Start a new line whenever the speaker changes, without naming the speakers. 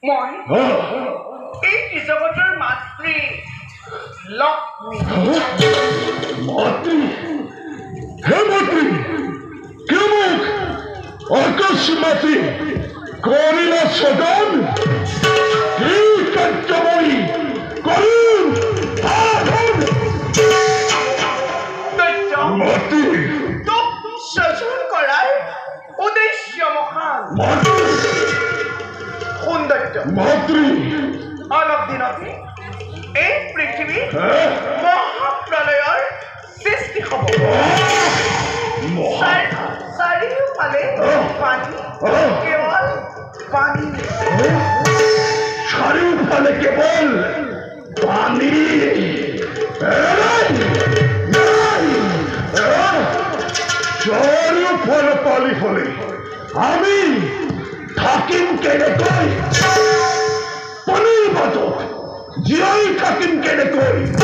মই এই জগতৰ মাতৃ লক্ষ্মী।
মাতৃ? হে মাতৃ, কেমন আকাশ মাতৃ করিল সদন, কি কার্যময়ী করুন মাতৃ।
তোক শাসন করার উদ্দেশ্য মহান। সৌন্দর্য
মাতৃ,
অলপ দিনতে এই পৃথিৱী মহাপ্ৰলয়ৰ সৃষ্টি হ'ব। চাৰিওফালে পানী, কেৱল পানী।
চাৰিওফালে কেৱল পানী। চাৰিওফালে পানী হলে আমি থাকিম কেনেকৈ? পানীৰ মাজত জীয়াই থাকিম কেনেকৈ?